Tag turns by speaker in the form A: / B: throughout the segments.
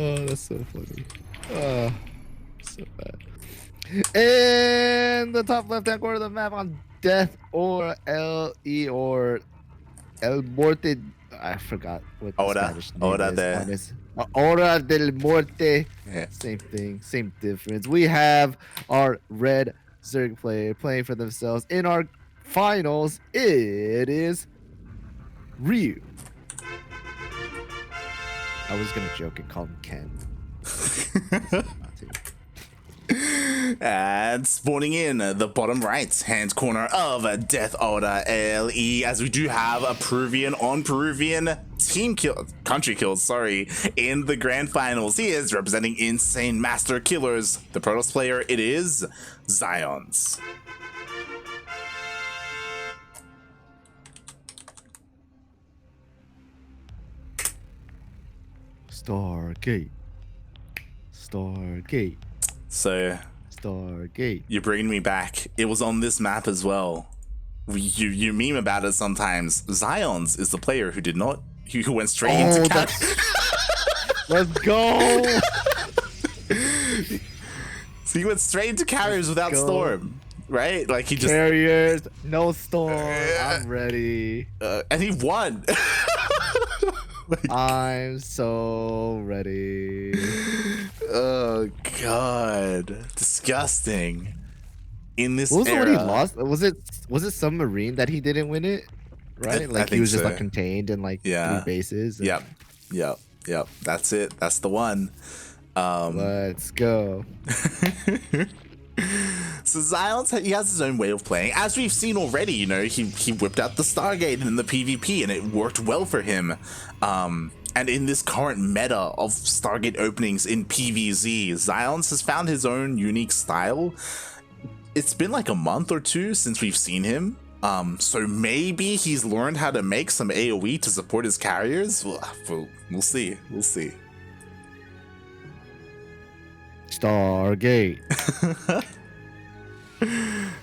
A: Oh, that's so funny. Oh, so bad. In the top left-hand corner of the map on Death or LE or El Morte. I forgot what the Spanish name is. Hora del Morte.
B: Yeah.
A: Same thing, same difference. We have our red Zerg player playing for themselves. In our finals, it is Ryu. I was gonna joke and call him Ken.
B: And spawning in the bottom right hand corner of Death Order LE, as we do have a Peruvian on Peruvian country kills, in the grand finals. He is representing Insane Master Killers. The Protoss player, it is XionS.
A: Stargate.
B: So
A: Stargate.
B: you're bringing me back. It was on this map as well. You meme about it sometimes. XionS is the player who went straight into
A: Let's go.
B: So he went straight into carriers without Storm, right? Like he just
A: carriers, no Storm. I'm ready.
B: And he won.
A: I'm so ready.
B: Oh god, disgusting. In this
A: what was
B: era,
A: the one he lost? Was it Submarine that he didn't win it? Right? Like he was just like contained in like 3 bases.
B: Yep. That's it. That's the one.
A: Let's go.
B: So XionS, he has his own way of playing. As we've seen already, you know, he whipped out the Stargate in the PvP and it worked well for him. And in this current meta of Stargate openings in PvZ, XionS has found his own unique style. It's been like a month or 2 since we've seen him. So maybe he's learned how to make some AoE to support his carriers. We'll see.
A: Stargate.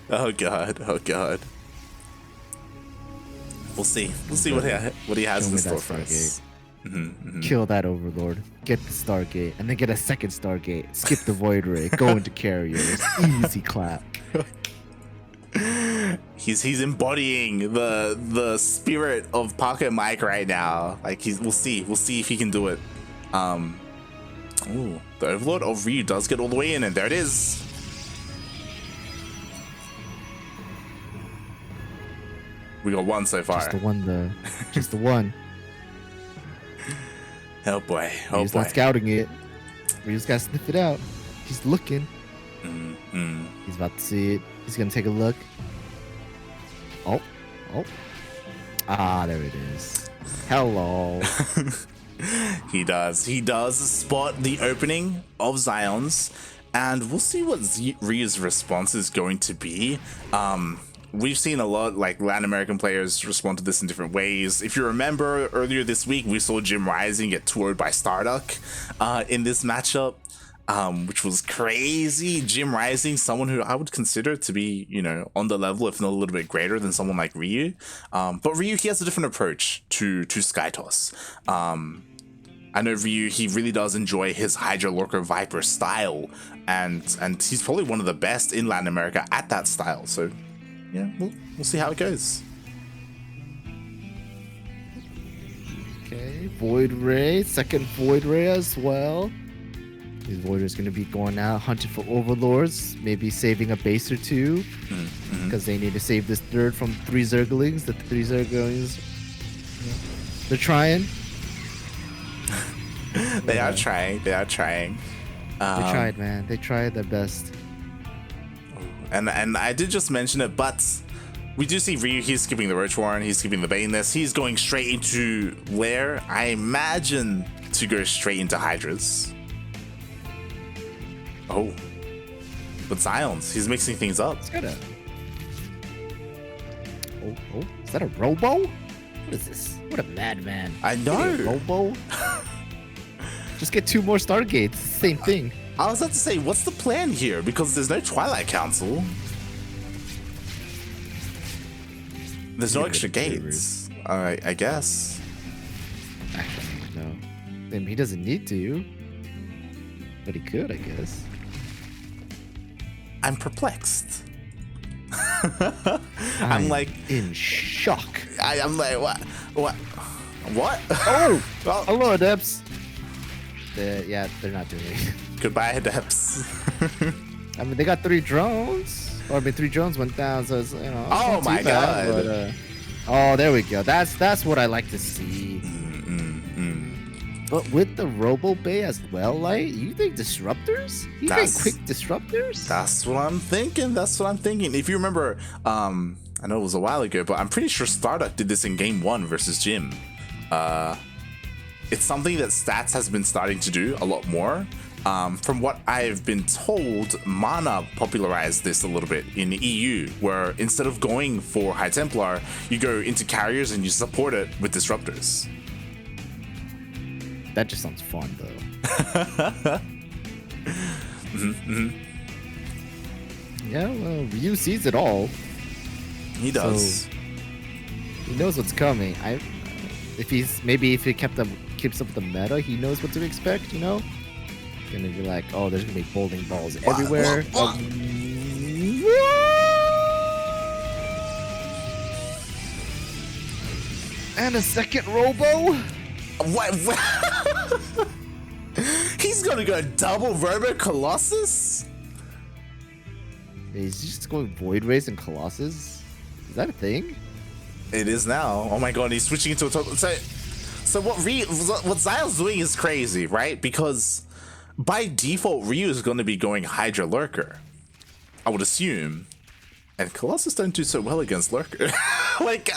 B: Oh god. We'll see what he has in store for us.
A: Kill that Overlord. Get the Stargate, and then get a second Stargate. Skip the Void Ray. Go into carriers. Easy clap.
B: He's embodying the spirit of Pocket Mike right now. Like we'll see if he can do it. Ooh, the Overlord of Ryu does get all the way in, and there it is. We got one so far.
A: Just the one, though. Just the one.
B: Oh boy.
A: He's not scouting it. We just gotta sniff it out. He's looking. He's about to see it. He's gonna take a look. Oh. Ah, there it is. Hello.
B: He does spot the opening of XionS, and we'll see what Ryu's response is going to be. We've seen a lot, like Latin American players respond to this in different ways. If you remember earlier this week, we saw Jim Rising get toured by Starduck in this matchup, which was crazy. Jim Rising, someone who I would consider to be, you know, on the level, if not a little bit greater than someone like Ryu. But Ryu, he has a different approach to Skytoss. I know Ryu, he really does enjoy his Hydra Lurker Viper style, and he's probably one of the best in Latin America at that style. So yeah, we'll see how it goes.
A: Okay, Void Ray, second Void Ray as well. These Voiders going to be going out hunting for Overlords, maybe saving a base or 2, because they need to save this third from 3 Zerglings. The 3 Zerglings, they're trying.
B: They are trying. They
A: tried, man. They tried their best.
B: And I did just mention it, but we do see Ryu, he's skipping the Roach Warren, he's skipping the Baneless, he's going straight into Lair, I imagine to go straight into Hydras. Oh. But XionS, he's mixing things up.
A: It's got a... Oh, is that a Robo? What is this? What a madman.
B: I know.
A: Robo? Just get 2 more Stargates, same thing.
B: I was about to say, what's the plan here? Because there's no Twilight Council. There's no extra gates. I guess.
A: Actually, no. I mean, he doesn't need to. But he could, I guess.
B: I'm perplexed. I'm like
A: in shock.
B: I'm like, what?
A: Oh,
B: Well,
A: hello, Adepts. Yeah, they're not doing it.
B: goodbye, Adepts.
A: I mean, they got 3 drones. Or I mean, 3 drones went down, so it's, you know. It's
B: Oh
A: not too
B: my
A: bad,
B: God.
A: but, oh, there we go. That's what I like to see. But with the Robo Bay as well, like, you think disruptors? You think quick disruptors?
B: That's what I'm thinking. If you remember, I know it was a while ago, but I'm pretty sure Starduck did this in game 1 versus Jim. It's something that Stats has been starting to do a lot more. From what I've been told, Mana popularized this a little bit in the EU, where instead of going for High Templar, you go into carriers and you support it with disruptors.
A: That just sounds fun, though. Yeah, well, Ryu sees it all.
B: He does.
A: So he knows what's coming. If he keeps up with the meta, he knows what to expect. You know, gonna be like, oh, there's gonna be bowling balls everywhere. And a second Robo.
B: What? He's gonna go double Robo Colossus?
A: He's just going Void Rays and Colossus. Is that a thing?
B: It is now. Oh my god, he's switching into a total. So what Zion's doing is crazy, right? Because by default, Ryu is going to be going Hydra Lurker, I would assume. And Colossus don't do so well against Lurker. Like,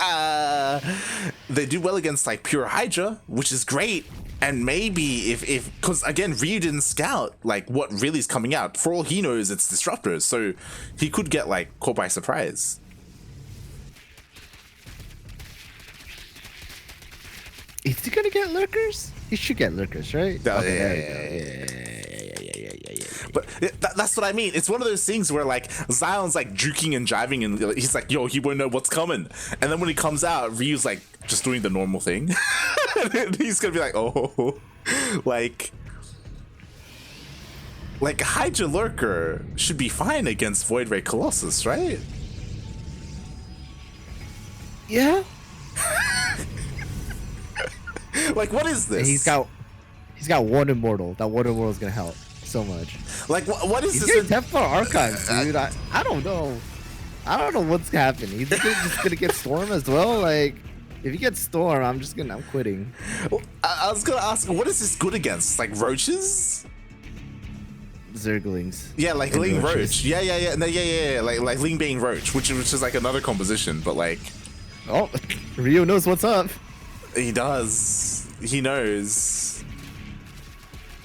B: they do well against, like, pure Hydra, which is great. And maybe because again, Ryu didn't scout, like, what really is coming out. For all he knows, it's Disruptors. So he could get, like, caught by surprise.
A: Is he gonna get Lurkers? He should get Lurkers, right?
B: Yeah. But that's what I mean. It's one of those things where, like, Zion's like juking and jiving, and he's like, "Yo, he won't know what's coming." And then when he comes out, Ryu's like just doing the normal thing. And he's gonna be like, "Oh, like Hydra Lurker should be fine against Void Ray Colossus, right?"
A: Yeah.
B: Like, what is this?
A: He's got one immortal. That one immortal is gonna help so much.
B: Like, what is
A: He's
B: this?
A: getting Templar Archives, dude. I don't know. I don't know what's happening. He's just gonna get Storm as well. Like, if he gets Storm, I'm quitting.
B: I was gonna ask, what is this good against? Like roaches?
A: Zerglings.
B: Yeah, like Ling
A: roaches.
B: Roach. Yeah. No, yeah. Like Ling being Roach, which is like another composition, but like.
A: Oh, Ryu knows what's up.
B: He does. He knows.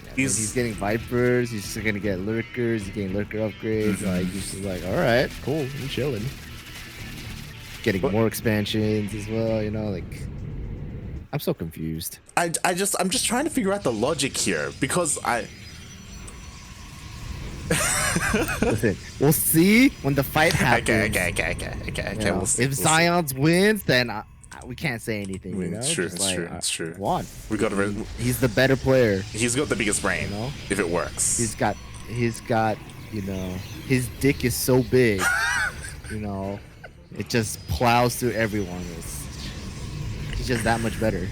A: Yeah, he's getting Vipers. He's just gonna get Lurkers. He's getting Lurker upgrades. Like, he's just like, all right, cool, I'm chilling. Getting more expansions as well. You know, like, I'm so confused.
B: I'm just trying to figure out the logic here because
A: Listen, we'll see when the fight happens.
B: Okay.
A: We'll see, if Zion's wins, then we can't say anything. You know?
B: It's true.
A: One.
B: We got to.
A: He's the better player.
B: He's got the biggest brain.
A: You know?
B: If it works.
A: He's got. You know, his dick is so big. You know, it just plows through everyone. He's just that much better.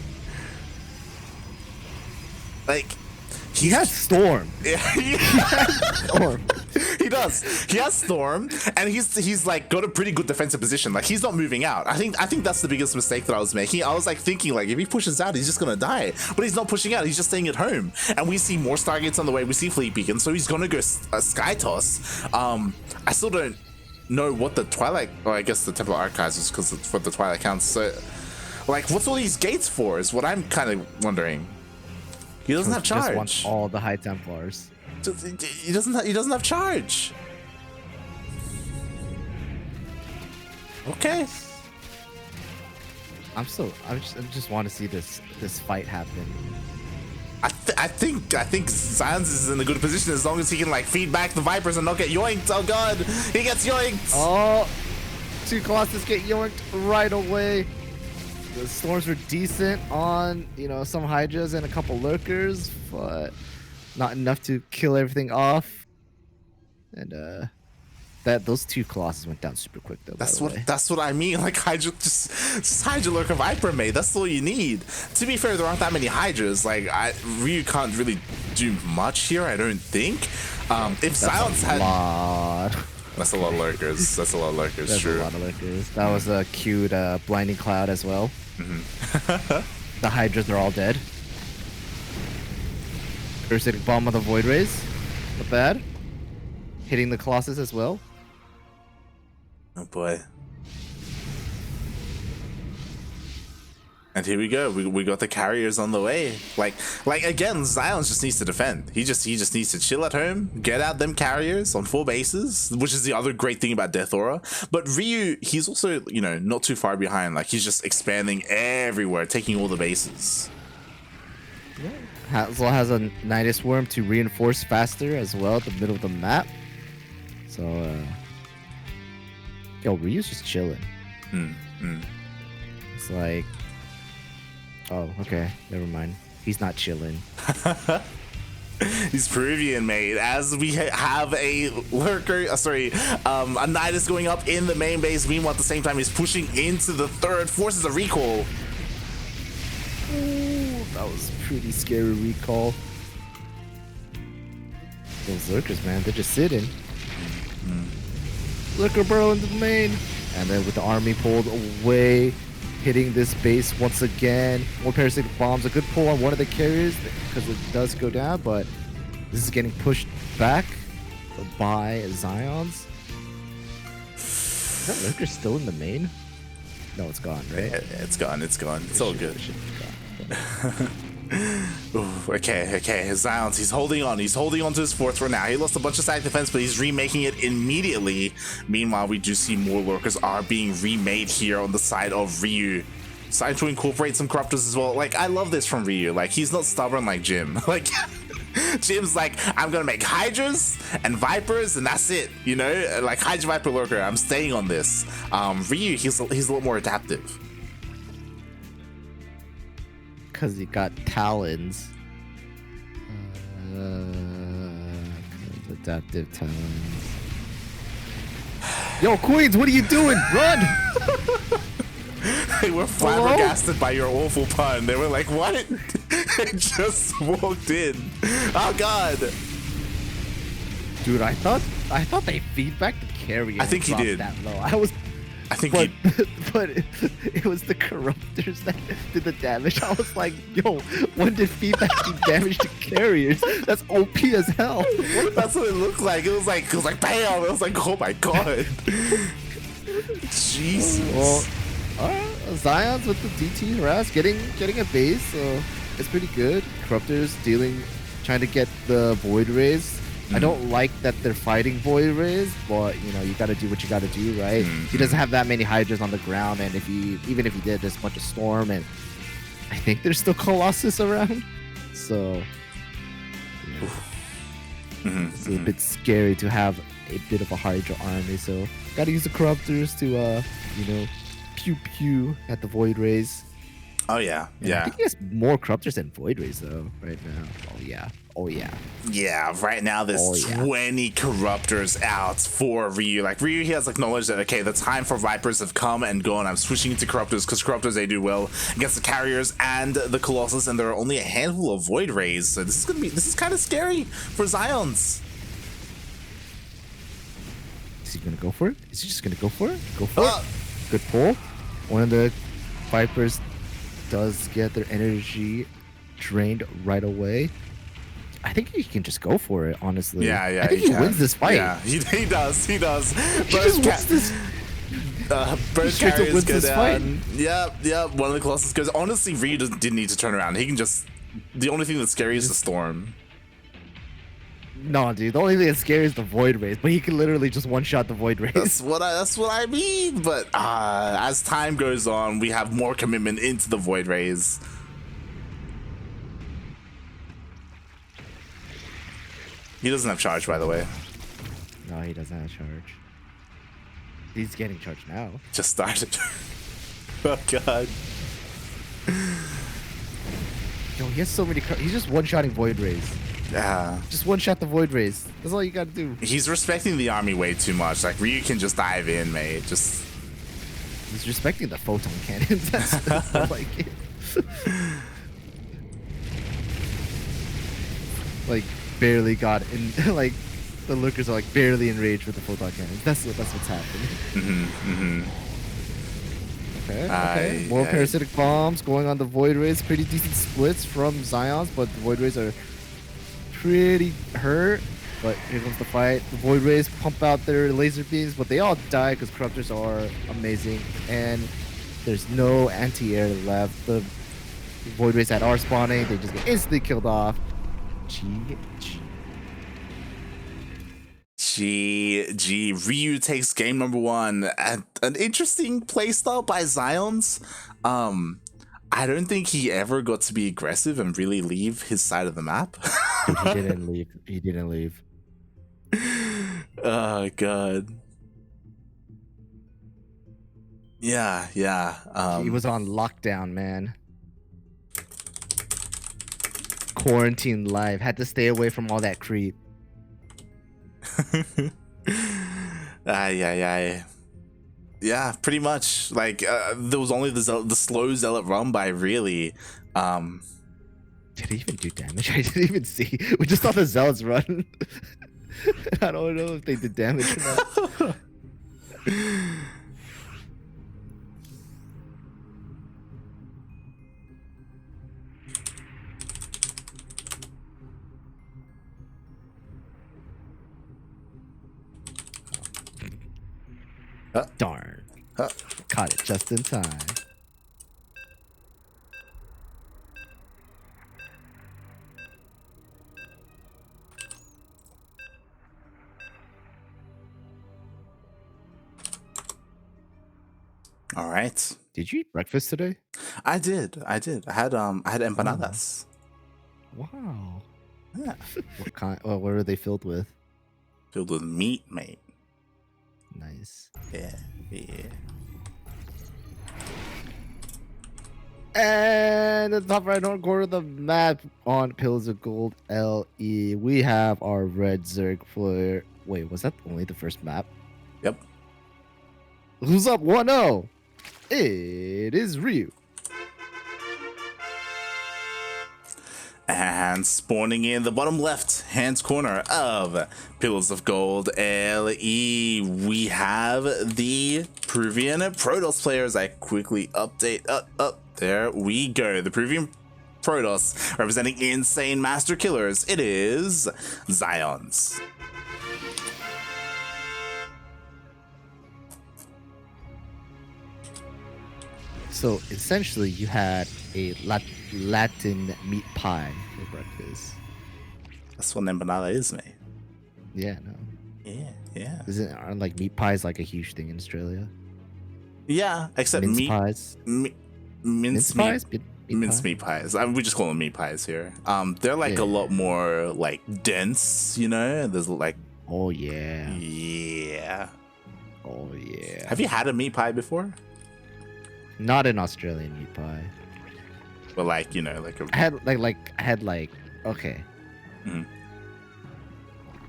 B: Like.
A: He has Storm.
B: Yeah,
A: he has Storm.
B: He does. He has Storm, and he's like got a pretty good defensive position. Like, he's not moving out. I think that's the biggest mistake that I was making. I was like thinking, like, if he pushes out, he's just gonna die. But he's not pushing out. He's just staying at home. And we see more Stargates on the way. We see Fleet Beacon, so he's gonna go Sky Toss. I still don't know what the Twilight, or I guess the Templar Archives is because it's what the Twilight counts. So, like, what's all these gates for? Is what I'm kind of wondering. He doesn't have charge.
A: Just wants all the High Templars.
B: He doesn't have charge. Okay.
A: I just want to see this fight happen.
B: I think Sans is in a good position as long as he can, like, feed back the Vipers and not get yoinked. Oh god, he gets yoinked.
A: Oh, 2 Colossus get yoinked right away. The Storms were decent on, you know, some Hydras and a couple Lurkers, but not enough to kill everything off. And those 2 Colossus went down super quick though.
B: That's what I mean. Like Hydra, just Hydra Lurker Viper, mate. That's all you need. To be fair, there aren't that many Hydras. Like Ryu can't really do much here, I don't think. If Silence had, that's a lot of lurkers. That's a lot of lurkers.
A: That's
B: true.
A: A lot of lurkers. That was a cute blinding cloud as well. The Hydras are all dead. Parasitic bomb on the Void Rays. Not bad. Hitting the Colossus as well.
B: Oh boy. And here we go. We got the carriers on the way. Like again, Xion's just needs to defend. He just needs to chill at home, get out them carriers on 4 bases, which is the other great thing about Death Aura. But Ryu, he's also, you know, not too far behind. Like he's just expanding everywhere, taking all the bases.
A: Yeah. Hazel has a Nidus Worm to reinforce faster as well at the middle of the map. So yo, Ryu's just chilling. It's like, oh, okay, never mind. He's not chilling.
B: He's Peruvian, mate. As we have a lurker, a Nidus going up in the main base. Meanwhile, at the same time, he's pushing into the third, forces a recall.
A: Ooh, that was pretty scary recall. Those lurkers, man, they're just sitting. Lurker burrow into the main, and then with the army pulled away, hitting this base once again. More parasitic bombs. A good pull on one of the carriers because it does go down, but this is getting pushed back by Xion's. Is that lurker still in the main? No, it's gone, right?
B: It's gone. It's all good. Ooh, okay. Xion's, he's holding on to his fourth for now. He lost a bunch of side defense, but he's remaking it immediately. Meanwhile, we do see more lurkers are being remade here on the side of Ryu. Starting to incorporate some corruptors as well. Like, I love this from Ryu. Like, he's not stubborn like Jim. Like, Jim's like, I'm gonna make Hydras and Vipers and that's it. You know, like Hydra Viper Lurker, I'm staying on this. Ryu, he's a lot more adaptive.
A: Because he got talons. Adaptive talons. Yo, Queens, what are you doing? Run!
B: They were flabbergasted by your awful pun. They were like, what? It just walked in. Oh, God.
A: Dude, I thought they feedback the carrier.
B: I think he did.
A: That low. But it was the corruptors that did the damage. I was like, yo, when did feedback do damage to carriers? That's OP as hell.
B: That's what it looked like. It was like bam. It was like, oh my God. Jesus.
A: Well, Xion's with the DT harass, getting a base, so it's pretty good. Corruptors trying to get the Void Rays. I don't like that they're fighting Void Rays, but you know, you gotta do what you gotta do, right? He doesn't have that many Hydras on the ground, and even if he did, there's a bunch of Storm, and I think there's still Colossus around, so it's a bit scary to have a bit of a Hydra army. So gotta use the Corruptors to you know, pew pew at the Void Rays.
B: Oh yeah.
A: I think he has more Corruptors than Void Rays though right now. Oh yeah.
B: Yeah, right now there's 20 Corruptors out for Ryu. Like, Ryu, he has acknowledged that, okay, the time for Vipers have come and gone. I'm switching into Corruptors because Corruptors, they do well against the Carriers and the Colossus, and there are only a handful of Void Rays. So this is kind of scary for XionS.
A: Is he gonna go for it? Is he just gonna go for it? Go for it. Good pull. One of the Vipers does get their energy drained right away. I think he can just go for it, honestly.
B: Yeah,
A: I think he wins this fight.
B: Yeah, he does.
A: He just wins this.
B: Both carriers go down. Yep. One of the Colossus goes. Honestly, Ryu didn't need to turn around. He can just. The only thing that's scary is the Storm.
A: No, dude. The only thing that's scary is the Void Rays, but he can literally just one-shot the Void Rays.
B: That's what I mean. But as time goes on, we have more commitment into the Void Rays. He doesn't have charge, by the way.
A: No, he doesn't have charge. He's getting charged now.
B: Just started. Oh, God.
A: Yo, he has so many. He's just one-shotting Void Rays. Just one shot the Void Rays. That's all you gotta do.
B: He's respecting the army way too much. Like, Ryu can just dive in, mate. Just...
A: He's respecting the photon cannons. That's like it. Like, barely got in. Like, the lurkers are like barely enraged with the photon cannons. That's what's happening. Okay. More parasitic bombs going on the Void Rays. Pretty decent splits from Xions, but the Void Rays are pretty hurt. But here comes the fight. The Void Rays pump out their laser beams, but they all die because Corruptors are amazing. And there's no anti-air left. The Void Rays that are spawning, they just get instantly killed off.
B: GG. Ryu takes game number 1. An interesting playstyle by Xions. I don't think he ever got to be aggressive and really leave his side of the map.
A: He didn't leave.
B: Oh god. Yeah.
A: He was on lockdown, man. Quarantine life. Had to stay away from all that creep.
B: Yeah, pretty much. Like, there was only the slow zealot run by, really.
A: Did he even do damage? I didn't even see. We just saw the zealots run. I don't know if they did damage or not. Darn. Caught it just in time.
B: All right.
A: Did you eat breakfast today?
B: I did. I had empanadas.
A: Wow.
B: Yeah.
A: What kind? What are they filled with?
B: Filled with meat, mate.
A: Nice.
B: Yeah.
A: And at the top right hand corner of the map on Pillars of Gold LE, we have our red Zerg for. Wait, was that only the first map?
B: Yep.
A: Who's up 1-0? It is Ryu.
B: And spawning in the bottom left hand corner of Pillars of Gold LE, we have the Peruvian Protoss players. I quickly update. There we go. The Peruvian Protoss representing Insane Master Killers. It is Xions.
A: So essentially, you had a Latin meat pie for breakfast.
B: That's what an empanada is, mate.
A: Yeah, no. Aren't like meat pies like a huge thing in Australia?
B: Yeah, except
A: mince
B: meat
A: pies.
B: Mince
A: pies.
B: Meat pies. I mean, we just call them meat pies here. They're like a lot more like dense, you know. There's like.
A: Oh yeah.
B: Yeah.
A: Oh yeah.
B: Have you had a meat pie before?
A: Not an Australian meat pie.
B: But like, you know, like a...
A: I had like okay.
B: Mm-hmm.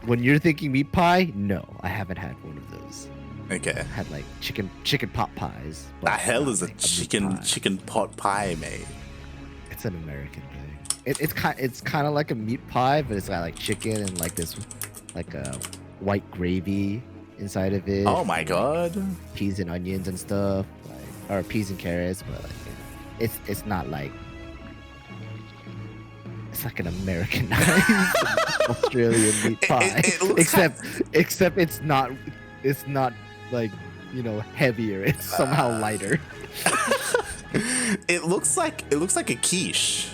A: When you're thinking meat pie, no, I haven't had one of those.
B: Okay.
A: I had like chicken pot pies.
B: The hell is a
A: like
B: chicken pot pie, mate?
A: It's an American thing. It's kind of like a meat pie, but it's got like chicken and like this like a white gravy inside of it.
B: Oh my god.
A: Like, peas and onions and stuff, or peas and carrots, but like it's not like it's like an Americanized Australian meat pie. Except it's not like, you know, heavier. It's somehow lighter.
B: It looks like a quiche.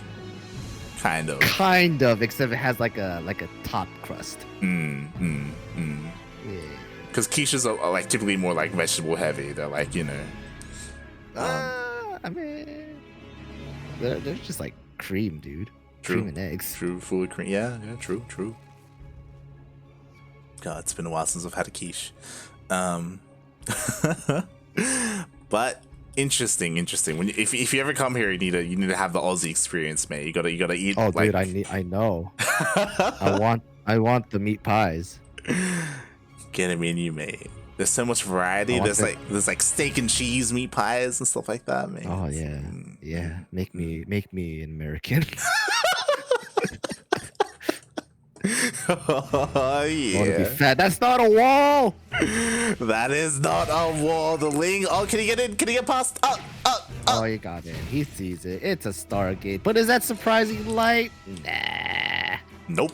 B: Kind of, except
A: it has like a top crust.
B: Yeah. Because quiches are like typically more like vegetable heavy. They're like, you know.
A: I mean, they're just like cream, dude.
B: True.
A: Cream and eggs.
B: True, full of cream. Yeah, true. God, it's been a while since I've had a quiche. But Interesting. If you ever come here, you need to have the Aussie experience, man. You gotta eat.
A: Oh,
B: like...
A: dude, I know. I want the meat pies.
B: Get a menu, mate. There's so much variety. There's like steak and cheese meat pies and stuff like that, man.
A: Oh yeah, yeah. Make me an American.
B: Oh yeah.
A: I want to be fat. That's not a wall.
B: That is not a wall. The Ling. Oh, can he get in? Can he get past?
A: Oh, he got in. He sees it. It's a Stargate. But is that surprising light? Nah.
B: Nope.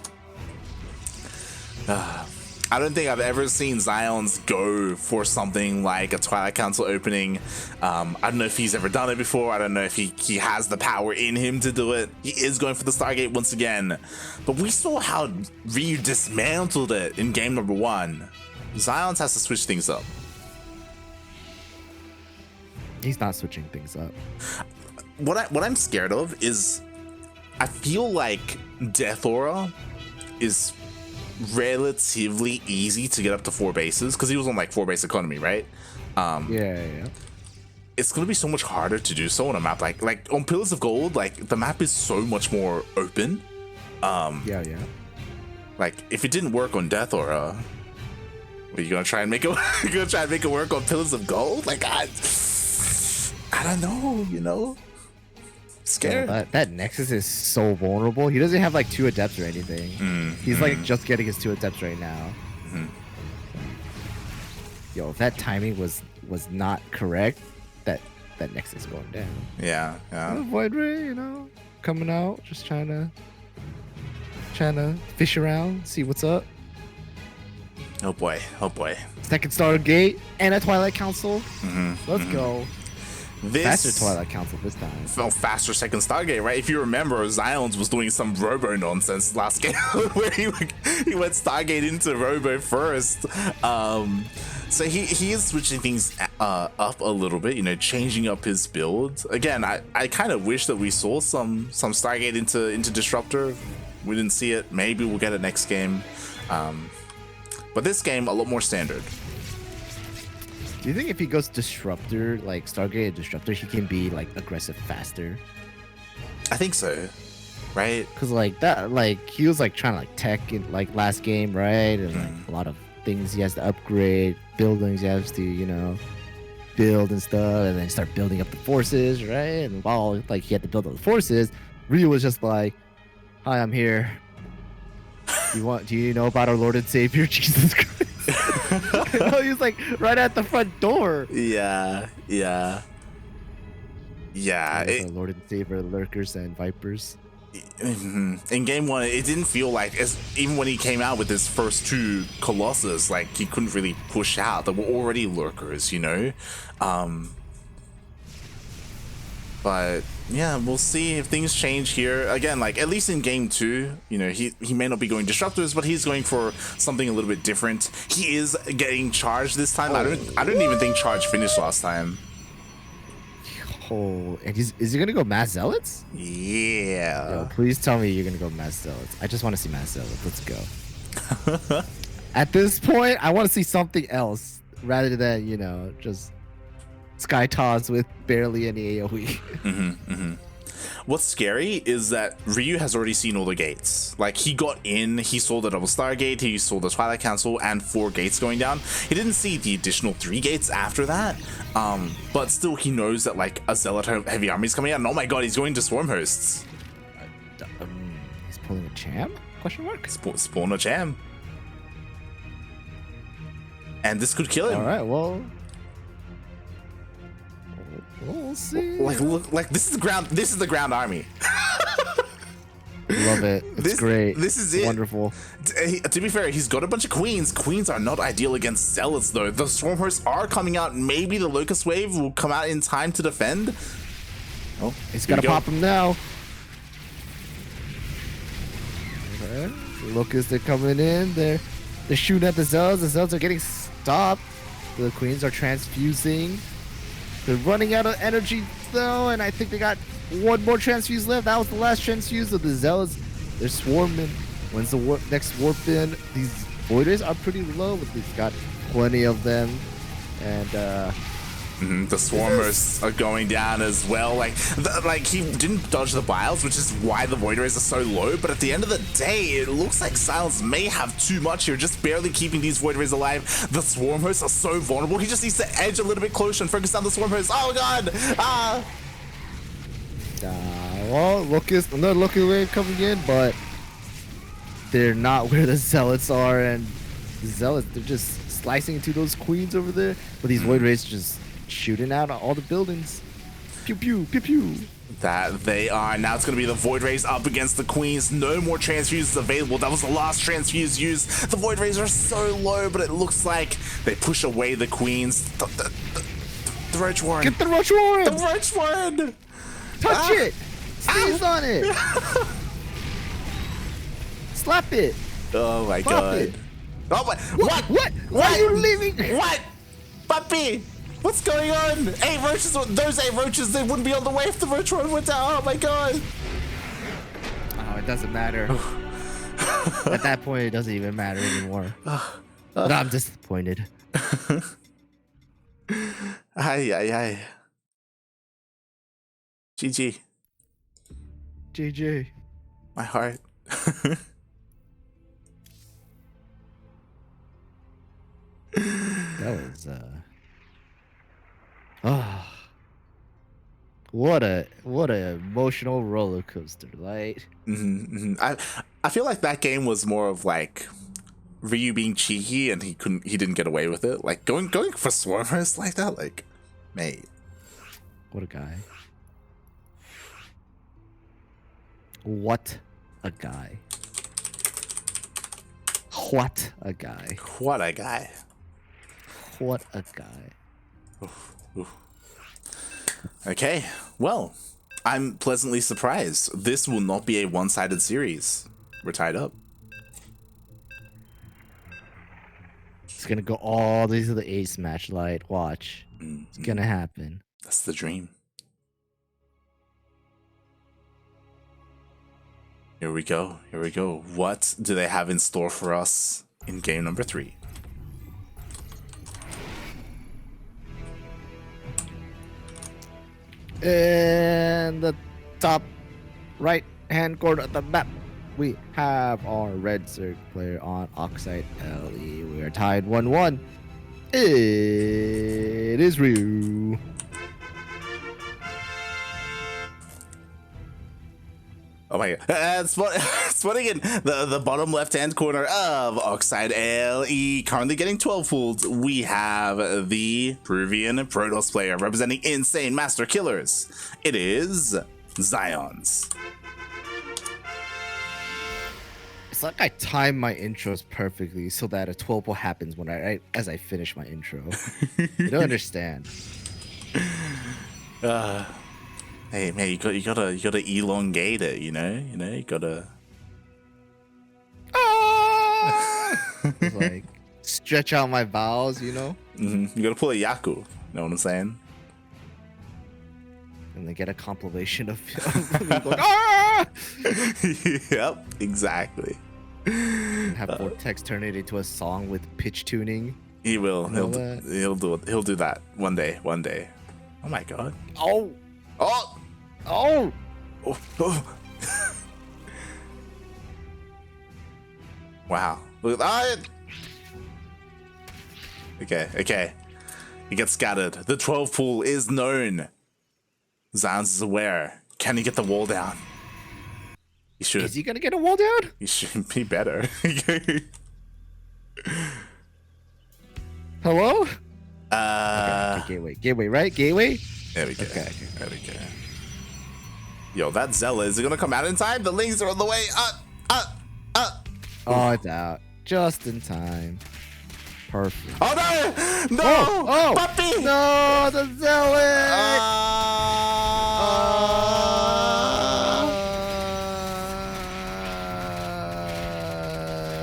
B: I don't think I've ever seen XionS go for something like a Twilight Council opening. I don't know if he's ever done it before. I don't know if he has the power in him to do it. He is going for the Stargate once again. But we saw how Ryu dismantled it in game number 1. XionS has to switch things up.
A: He's not switching things up.
B: What I'm scared of is I feel like Death Aura is relatively easy to get up to 4 bases because he was on like 4 base economy, right?
A: Yeah.
B: It's gonna be so much harder to do so on a map like on Pillars of Gold. Like the map is so much more open.
A: Yeah.
B: Like if it didn't work on Death Aura, are you gonna try and make it? You're gonna try and make it work on Pillars of Gold? Like I don't know, you know. Scared.
A: That Nexus is so vulnerable. He doesn't have like 2 adepts or anything. He's like just getting his 2 adepts right now. Yo, if that timing was not correct, that Nexus is going down.
B: Yeah.
A: Void Ray, you know, coming out, just trying to fish around, see what's up.
B: Oh boy.
A: Second Stargate and a Twilight Council. Let's go. Faster Twilight Council this time.
B: Well, faster second Stargate, right? If you remember, XionS was doing some Robo nonsense last game where he went Stargate into Robo first. So he is switching things up a little bit, you know, changing up his build. Again, I kind of wish that we saw some Stargate into Disruptor. We didn't see it. Maybe we'll get it next game. But this game, a lot more standard.
A: Do you think if he goes Disruptor, like Stargate Disruptor, he can be like aggressive faster?
B: I think so, right?
A: Because like that, like he was like trying to like tech in like last game, right? And like a lot of things he has to upgrade, buildings he has to, you know, build and stuff, and then start building up the forces, right? And while like he had to build up the forces, Ryu was just like, "Hi, I'm here. Do you know about our Lord and Savior Jesus Christ?" No, he was like right at the front door.
B: Yeah.
A: Lord and Savior, lurkers and vipers.
B: In game 1, it didn't feel like, even when he came out with his first 2 Colossus, like he couldn't really push out. There were already lurkers, you know. But yeah, we'll see if things change here. Again, like at least in game 2, you know, he may not be going Disruptors, but he's going for something a little bit different. He is getting charged this time. I don't even think charge finished last time.
A: Oh, and is he gonna go Mass Zealots?
B: Yeah.
A: Yo, please tell me you're gonna go Mass Zealots. I just want to see Mass Zealots. Let's go. At this point, I want to see something else rather than, you know, just Sky Toss with barely any AoE.
B: What's scary is that Ryu has already seen all the gates. Like he got in, he saw the double Stargate, he saw the Twilight Council and 4 gates going down. He didn't see the additional 3 gates after that. But still he knows that like a Zealot heavy army is coming out, and oh my god, he's going to Swarm Hosts.
A: He's pulling a Cham? Question mark?
B: Spawn a Cham. And this could kill him.
A: Alright, well, we'll see.
B: Like look, like this is the ground army.
A: Love it. It's great.
B: This is
A: it's
B: it.
A: Wonderful.
B: To be fair, he's got a bunch of queens. Queens are not ideal against Zealots though. The Stormhosts are coming out. Maybe the Locust Wave will come out in time to defend.
A: Oh, he's gotta pop him now. Okay. The Locusts are coming in. They're shooting at the Zealots. The Zealots are getting stopped. The Queens are transfusing. They're running out of energy though, and I think they got 1 more transfuse left. That was the last transfuse of the Zealots. They're swarming. When's the next warp in? These Voiders are pretty low, but they've got plenty of them. And
B: The Swarmers are going down as well. Like he didn't dodge the Biles, which is why the Void Rays are so low. But at the end of the day, it looks like Silence may have too much here, just barely keeping these Void Rays alive. The Swarmers are so vulnerable. He just needs to edge a little bit closer and focus on the Swarmers. Oh god!
A: Well, Locust, another Locust wave coming in, but they're not where the Zealots are, and the Zealots, they're just slicing into those Queens over there. But these Void Rays just shooting out all the buildings. Pew pew pew pew.
B: That they are. Now it's going to be the Void Rays up against the Queens. No more transfuses available. That was the last transfuse used. The Void Rays are so low, but it looks like they push away the Queens. The Roach Warren.
A: Get the Roach Warren.
B: The Roach Warren.
A: Touch it. Sneeze on it. Slap it.
B: Oh my
A: Pop
B: god.
A: it.
B: Oh my.
A: What? Why are you leaving?
B: What? Puppy! What's going on? 8 roaches, those 8 roaches, they wouldn't be on the way if the roach one went down. Oh my god.
A: Oh, it doesn't matter. At that point, it doesn't even matter anymore. But I'm disappointed.
B: Ay. GG.
A: JJ.
B: My heart.
A: That was what a emotional roller coaster, right?
B: I feel like that game was more of like Ryu being cheeky and he didn't get away with it. Like going for Swarmers like that, like, mate.
A: What a guy. What a guy. What a guy.
B: What a guy.
A: What a guy.
B: Oof. Okay, well, I'm pleasantly surprised. This will not be a one-sided series. We're tied up.
A: It's gonna go all these are the ace match, light. Watch. It's gonna happen.
B: That's the dream. Here we go. What do they have in store for us in game number 3?
A: In the top right hand corner of the map, we have our red Zerg player on Oxide LE. We are tied 1-1. It is Ryu.
B: Oh my god. Spawning in the bottom left-hand corner of Oxide LE, currently getting 12 fools, we have the Peruvian Protoss player representing Insane Master Killers. It is XionS.
A: It's like I timed my intros perfectly so that a 12 happens when as I finish my intro. You don't understand.
B: Hey man, you gotta elongate it, you know, you gotta.
A: It's like stretch out my vowels, you know.
B: You gotta pull a Yaku. Know what I'm saying?
A: And then get a compilation of me going, ah!
B: Yep, exactly.
A: And have Vortex turn it into a song with pitch tuning.
B: He will. He'll do it. He'll do that one day. Oh my god.
A: Oh.
B: Wow. Look at that. Okay. He gets scattered. The 12 pool is known. XionS is aware. Can he get the wall down? He should.
A: Is he gonna get a wall down?
B: He should be better.
A: Hello?
B: Okay,
A: Gateway, right? Gateway?
B: There we go.
A: Okay.
B: There we go. Yo, that Zella, is it gonna come out in time? The links are on the way.
A: Oh, it's out. Just in time. Perfect.
B: Oh no! No!
A: Oh!
B: Puppy!
A: No, the Zealot!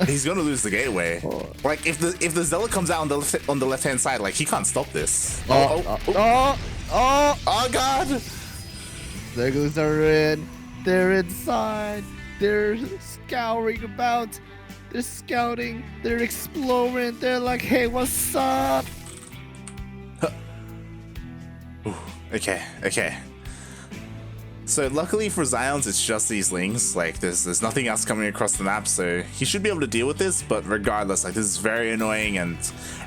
B: He's gonna lose the gateway. Like if the Zealot comes out on the left hand side, like he can't stop this. Oh god!
A: Zealots are in. They're inside. They're scouring about. They're scouting. They're exploring. They're like, hey, what's up?
B: Okay. So luckily for XionS, it's just these Lings. Like there's nothing else coming across the map, so he should be able to deal with this. But regardless, like this is very annoying, and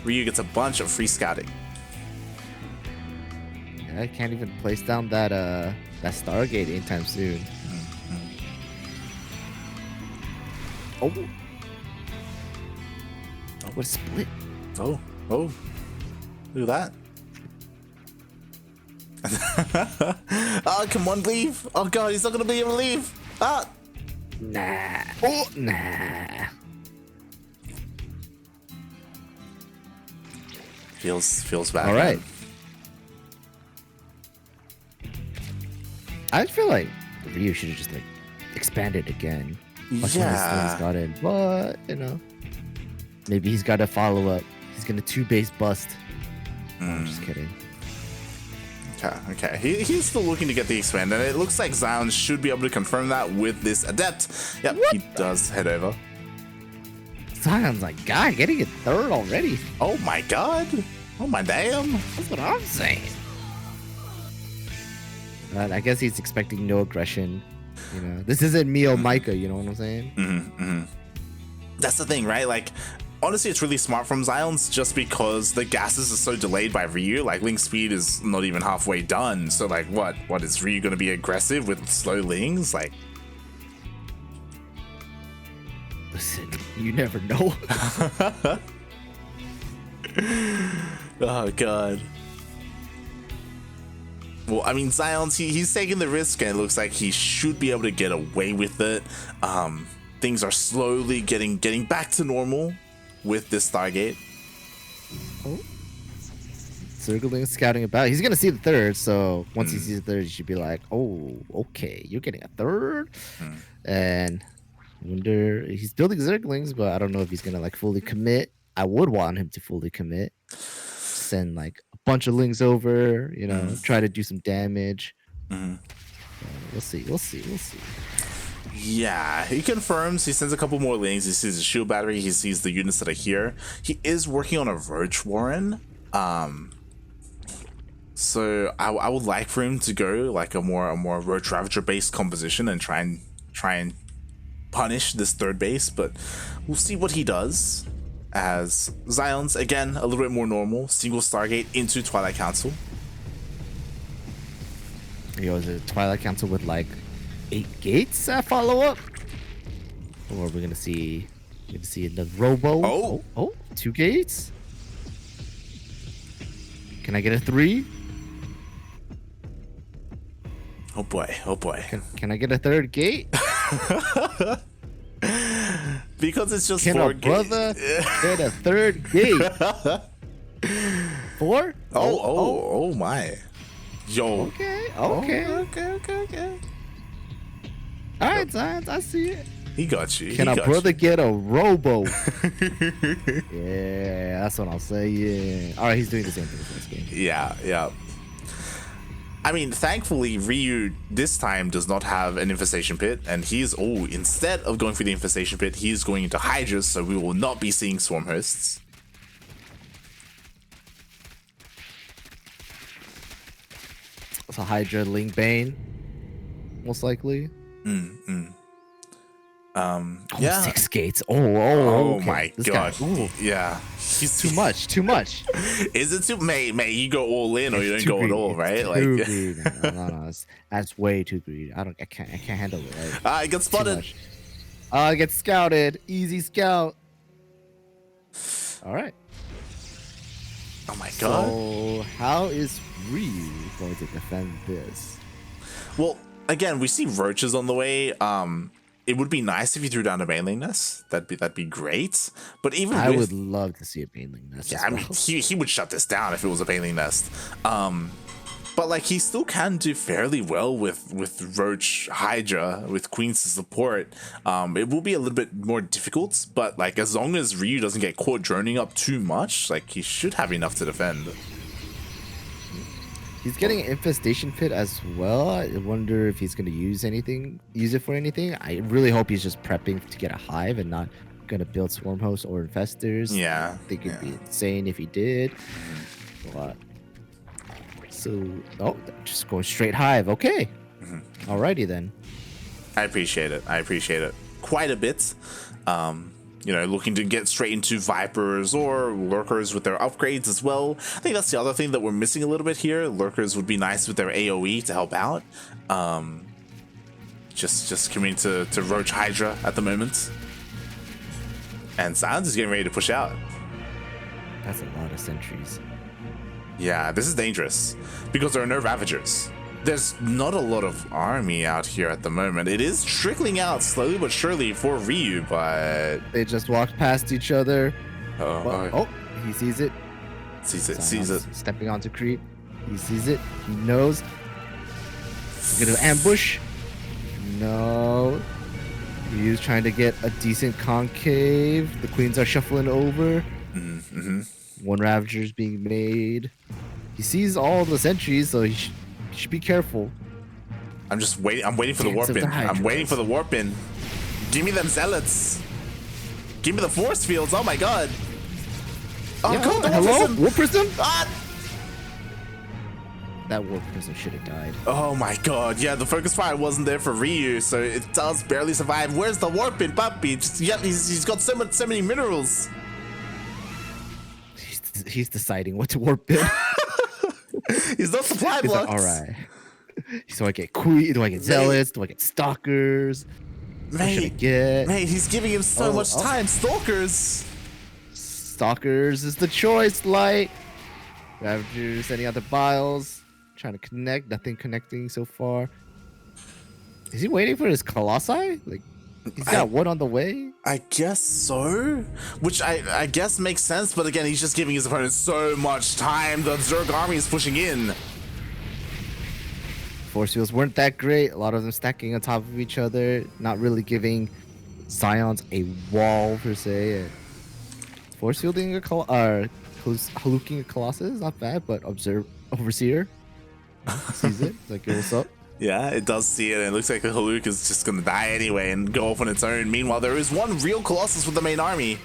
B: Ryu gets a bunch of free scouting.
A: Yeah, I can't even place down that Stargate anytime soon. Oh, what a split!
B: Oh, look at that. Oh, come on, leave. Oh god, he's not gonna be able to leave. Ah.
A: Nah. Oh, nah.
B: Feels bad.
A: All right. I feel like Ryu should have just like expanded again.
B: Yeah.
A: Got in, but you know, maybe he's got a follow up. He's gonna 2-base bust. I'm just kidding.
B: Okay. He's still looking to get the expand, and it looks like XionS should be able to confirm that with this adept. Yep, he does head over.
A: XionS like, God, getting it third already.
B: Oh my god. Oh my damn.
A: That's what I'm saying. I guess he's expecting no aggression. You know, this isn't Mio Micah. You know what I'm saying?
B: That's the thing, right? Like, honestly, it's really smart from XionS just because the gases are so delayed by Ryu. Like, Link speed is not even halfway done. So, like, what is Ryu going to be aggressive with slow Lings? Like,
A: listen, you never know.
B: oh god. Well, I mean, XionS, he's taking the risk, and it looks like he should be able to get away with it. Things are slowly getting back to normal with this Stargate.
A: Oh. Circling, scouting about. He's gonna see the third, so once he sees the third, he should be like, "Oh, okay, you're getting a third." And I wonder, he's building Zerglings, but I don't know if he's gonna like fully commit. I would want him to fully commit. Send like a bunch of Lings over, you know, try to do some damage. We'll see.
B: Yeah, he confirms. He sends a couple more Lings. He sees the shield battery. He sees the units that are here. He is working on a Roach Warren. So I would like for him to go like a more Roach Ravager based composition and try and punish this third base. But we'll see what he does. As XionS, again, a little bit more normal. Single Stargate into Twilight Council.
A: Is it Twilight Council with like 8 gates at follow up? Or we're gonna see another Robo. Oh, 2 gates. Can I get a 3?
B: Oh boy.
A: Can I get a 3rd gate?
B: Because it's just
A: Can
B: 4
A: a brother get a 3rd gate? 4?
B: Oh my. Yo.
A: Okay.
B: Okay.
A: All right, XionS, I see it.
B: He got you.
A: Can a brother get a Robo? Yeah, that's what I'll say. Yeah. All right, he's doing the same thing this game.
B: Yeah. I mean, thankfully, Ryu this time does not have an Infestation Pit, and instead of going for the Infestation Pit, he is going into Hydras, so we will not be seeing Swarm Hosts.
A: It's a Hydra Ling Bane, most likely.
B: Yeah.
A: 6 gates.
B: Oh
A: okay.
B: my
A: This
B: god.
A: guy,
B: Yeah. He's
A: too much.
B: Is it too? Mate, you go all in or you don't go
A: greedy.
B: at all, right?
A: It's
B: Like,
A: too greedy. No, that's way too greedy. I can't handle it. Right?
B: I got spotted.
A: I get scouted. Easy scout. All right.
B: Oh my god.
A: So how is Ryu going to defend this?
B: Well, again, we see roaches on the way. It would be nice if you threw down a Baneling Nest. That'd be great. But even
A: I would love to see a Baneling Nest.
B: Yeah, I mean, he would shut this down if it was a Baneling Nest. But like he still can do fairly well with Roach Hydra with Queen's support. It will be a little bit more difficult, but like as long as Ryu doesn't get caught droning up too much, like he should have enough to defend.
A: He's getting an Infestation Pit as well. I wonder if he's going to use it for anything. I really hope he's just prepping to get a Hive and not going to build Swarm Hosts or Infestors.
B: Yeah.
A: I think it'd be insane if he did. But So, just going straight hive. Okay. Alrighty then.
B: I appreciate it. I appreciate it quite a bit. Looking to get straight into Vipers or Lurkers with their upgrades as well. I think that's the other thing that we're missing a little bit here. Lurkers would be nice with their AoE to help out. Just coming to Roach Hydra at the moment. And Silence is getting ready to push out.
A: That's a lot of sentries.
B: Yeah, this is dangerous because there are no Ravagers. There's not a lot of army out here at the moment. It is trickling out slowly but surely for Ryu, but...
A: They just walked past each other. He sees it.
B: Sees it.
A: Stepping onto creep. He sees it. He knows. He's gonna ambush. No. Ryu's trying to get a decent concave. The queens are shuffling over. One Ravager's being made. He sees all the sentries, so he should be careful.
B: I'm just waiting. I'm waiting for the warp in. I'm waiting for the warp in. Give me them zealots. Give me the force fields. Oh my god. Oh
A: yeah,
B: god, the
A: hello? Warp prism?
B: Ah!
A: That warp prism should have died.
B: Oh my god. Yeah, the focus fire wasn't there for Ryu, so it does barely survive. Where's the warp in, puppy? He's got so many minerals.
A: He's deciding what to warp in.
B: He's not supply blocked.
A: Like, all right. So I get queen? Do I get zealots? Do I get stalkers? What should I get?
B: Mate, he's giving him so much time. Stalkers.
A: Stalkers is the choice. Light. Ravagers sending out the biles. Trying to connect. Nothing connecting so far. Is he waiting for his Colossi? Like, he's got one on the way?
B: I guess so. Which I guess makes sense, but again, he's just giving his opponent so much time. The Zerg army is pushing in.
A: Force fields weren't that great. A lot of them stacking on top of each other. Not really giving Scions a wall, per se. Force fielding a Haluking a Colossus, not bad, but Overseer sees it. Like, yo, what's up?
B: Yeah, it does see it, and it looks like the Haluk is just gonna die anyway and go off on its own. Meanwhile, there is one real Colossus with the main army.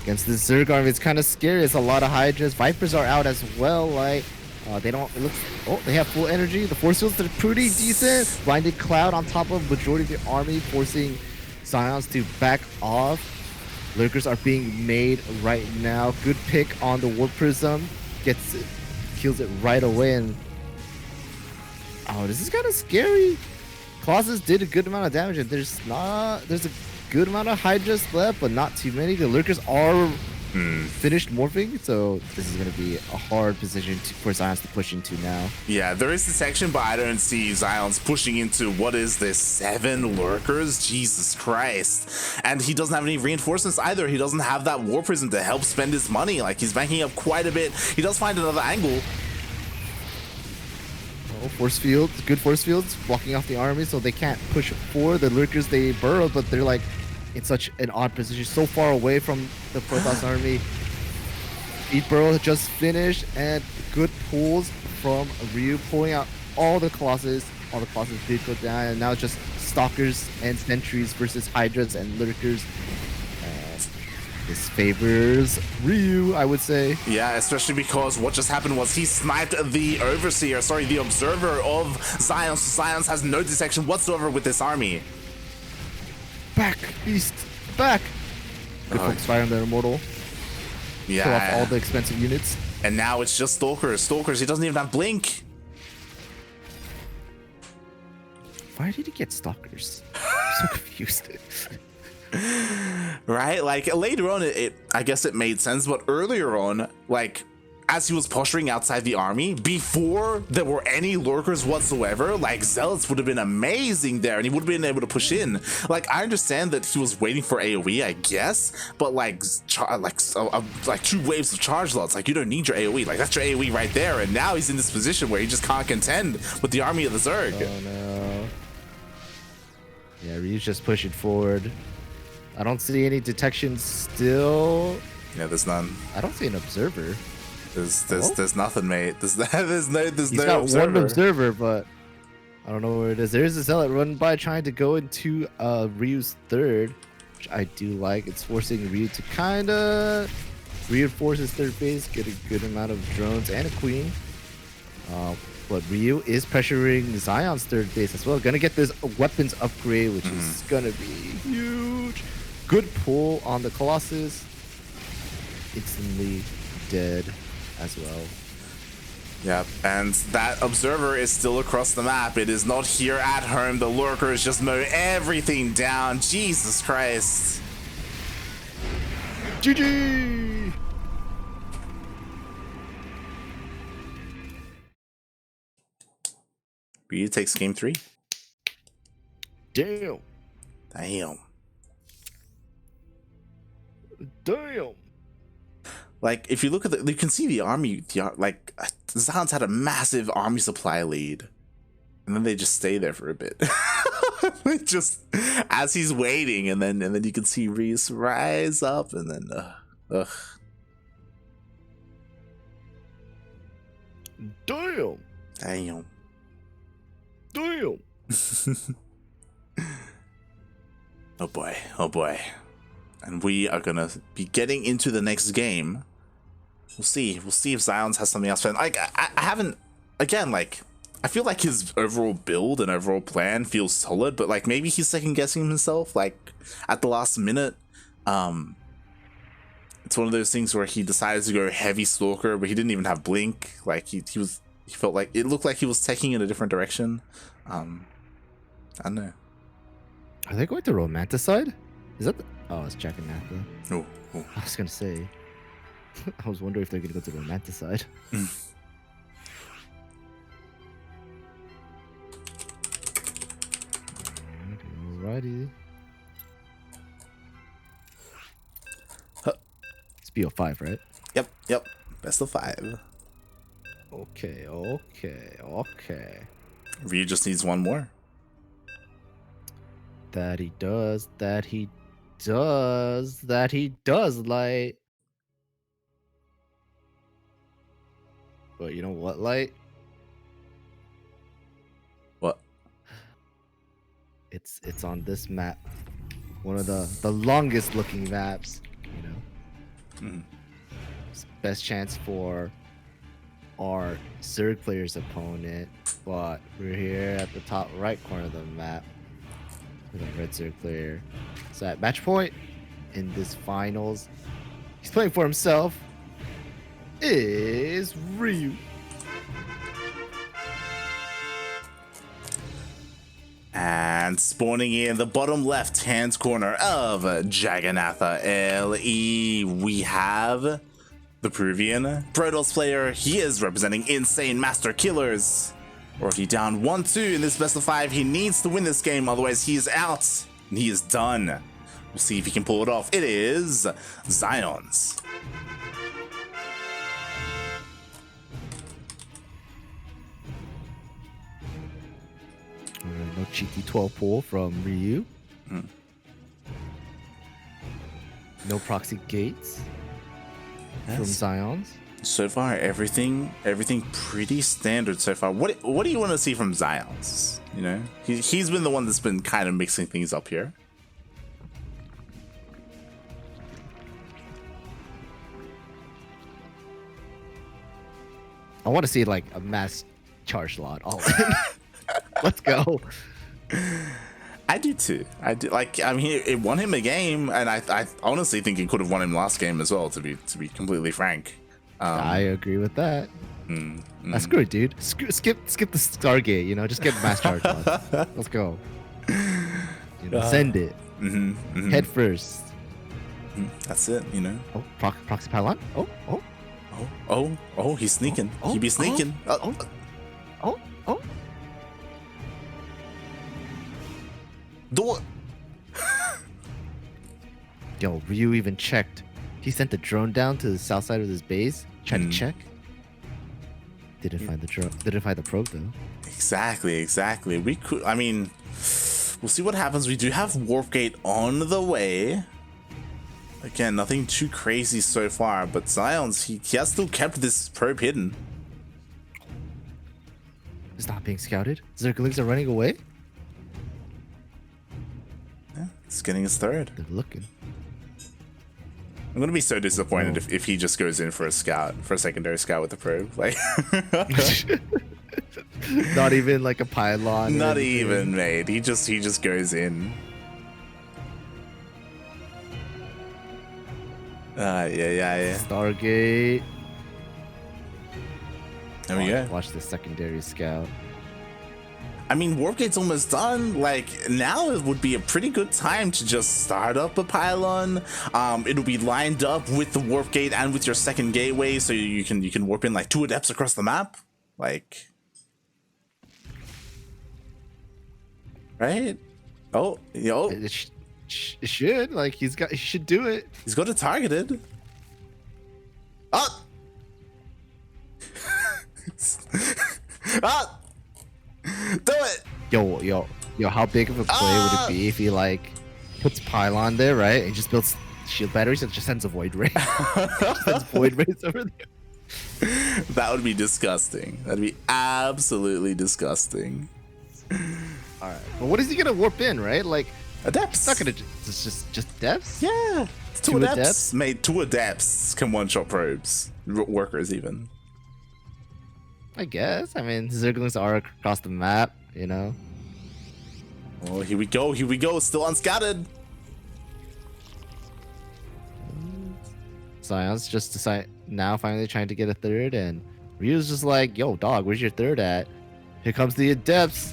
A: Against this Zerg army, it's kind of scary. It's a lot of Hydras. Vipers are out as well. Like, they don't look. They have full energy. The force fields are pretty decent. Blinded Cloud on top of majority of the army, forcing Scions to back off. Lurkers are being made right now. Good pick on the Warp Prism. Gets it, kills it right away, and this is kind of scary. Colossus did a good amount of damage, and there's a good amount of Hydras left, but not too many. The Lurkers are finished morphing, so this is going to be a hard position for Zions to push into now.
B: Yeah, there is detection, but I don't see Zion's pushing into, what is this, 7 Lurkers? Jesus Christ. And he doesn't have any reinforcements either. He doesn't have that War Prism to help spend his money. Like, he's banking up quite a bit. He does find another angle.
A: Force fields, good force fields, blocking off the army so they can't push forward. The Lurkers, they burrow, but they're like in such an odd position, so far away from the Protoss army. Eat Burrow just finished, and good pulls from Ryu, pulling out all the Colossus. All the Colossus did go down, and now it's just Stalkers and Sentries versus Hydras and Lurkers. This favors Ryu, I would say.
B: Yeah, especially because what just happened was he sniped the Observer of Zion. So Zion has no detection whatsoever with this army.
A: Back, Beast, back! Good focus fire on the Immortal.
B: Yeah.
A: Kill off all the expensive units.
B: And now it's just Stalkers. Stalkers, he doesn't even have Blink.
A: Why did he get Stalkers? I'm so confused.
B: Right, like later on I guess it made sense, but earlier on, like as he was posturing outside the army before there were any Lurkers whatsoever, like Zealots would have been amazing there and he would have been able to push in. Like, I understand that he was waiting for AoE, I guess, but like 2 waves of charge lots, like you don't need your AoE. Like, that's your AoE right there, and now he's in this position where he just can't contend with the army of the Zerg.
A: Oh no. Yeah, Ryu's just pushing forward. I don't see any detection still.
B: Yeah, there's none.
A: I don't see an observer.
B: There's nothing, mate. There's no
A: He's got
B: observer.
A: one observer, but I don't know where it is. There's a zealot running by trying to go into Ryu's third, which I do like. It's forcing Ryu to kind of reinforce his third base, get a good amount of drones and a queen. But Ryu is pressuring Zion's third base as well. Gonna get this weapons upgrade, which is gonna be huge. Good pull on the Colossus. Instantly dead as well.
B: Yep, and that observer is still across the map. It is not here at home. The lurkers just mow everything down. Jesus Christ.
A: GG!
B: Ryu takes game 3.
A: Damn.
B: Damn.
A: Damn.
B: Like, if you look at you can see the army, like, Zion's had a massive army supply lead. And then they just stay there for a bit. Just as he's waiting, and then you can see Reese rise up, and then,
A: Damn.
B: Damn.
A: Damn.
B: Oh boy, oh boy. And we are gonna be getting into the next game. We'll see if Zion's has something else. Like, I haven't, again, like, I feel like his overall build and overall plan feels solid, but like maybe he's second guessing himself, like at the last minute. It's one of those things where he decided to go heavy stalker, but he didn't even have blink. Like he felt like it looked like he was taking in a different direction. I don't know.
A: Are they going to Romanticide? Is that oh, it's Jack and Natha.
B: Oh.
A: I was gonna say. I was wondering if they're gonna go to Romanticide. Alrighty.
B: Huh.
A: It's BO5, right?
B: Yep. Best of 5.
A: Okay.
B: Ryu just needs one more.
A: That he does, Light. But you know what, Light?
B: What?
A: It's on this map. One of the longest looking maps, you know. It's best chance for our Zerg player's opponent, but we're here at the top right corner of the map with a red Zerg player. So at match point in this finals, he's playing for himself, is Ryu.
B: And spawning in the bottom left hand corner of Jagannatha LE, we have the Peruvian Protoss player. He is representing Insane Master Killers. Already down 1-2 in this best of 5. He needs to win this game, otherwise he is out and he is done. We'll see if he can pull it off. It is XionS.
A: No cheeky 12 pull from Ryu. No proxy gates from XionS.
B: So far, everything pretty standard so far. What do you want to see from XionS? You know, he's been the one that's been kind of mixing things up here.
A: I want to see like a mass charge lot all in. Let's go.
B: I do too. I do. Like, I mean, it won him a game, and I honestly think it could have won him last game as well. To be completely frank.
A: I agree with that. That's good, dude. Skip the Stargate. You know, just get mass charge lots. Let's go. You know, send it. Head first.
B: That's it. You know.
A: Oh, proxy pylon.
B: Oh, he's sneaking. He be sneaking.
A: Oh.
B: Door.
A: Yo, Ryu even checked. He sent the drone down to the south side of his base. Tried to check. Didn't find the drone. Didn't find the probe though.
B: Exactly. We could. I mean, we'll see what happens. We do have Warp Gate on the way. Again, nothing too crazy so far, but XionS, he has still kept this probe hidden.
A: It's not being scouted. Zerglings are running away.
B: Yeah, it's getting his third.
A: They're looking.
B: I'm gonna be so disappointed if he just goes in for a secondary scout with the probe. Like,
A: not even like a pylon.
B: Not even, mate. He just goes in. Yeah.
A: Stargate.
B: There we go.
A: Watch the secondary scout.
B: I mean, Warp Gate's almost done. Like, now it would be a pretty good time to just start up a pylon. It'll be lined up with the Warp Gate and with your second gateway, so you can warp in like 2 adepts across the map. Like, right? Oh, yo.
A: It should. Like, he should do it.
B: He's got it targeted. Ah! Ah! Do it!
A: Yo, how big of a play would it be if he like puts pylon there, right? And just builds shield batteries and just sends a void ray. Sends void rays over there.
B: That would be disgusting. That'd be absolutely disgusting.
A: Alright. But what is he gonna warp in, right? Like,
B: adepts.
A: It's not gonna it's just depths?
B: Yeah. Two
A: adepts?
B: adepts? Mate, 2 adepts can one-shot probes. Workers even.
A: I guess. I mean, Zerglings are across the map, you know.
B: Oh, here we go. Still unscattered.
A: Zion's just now finally trying to get a third, and Ryu's just like, yo, dog, where's your third at? Here comes the adepts.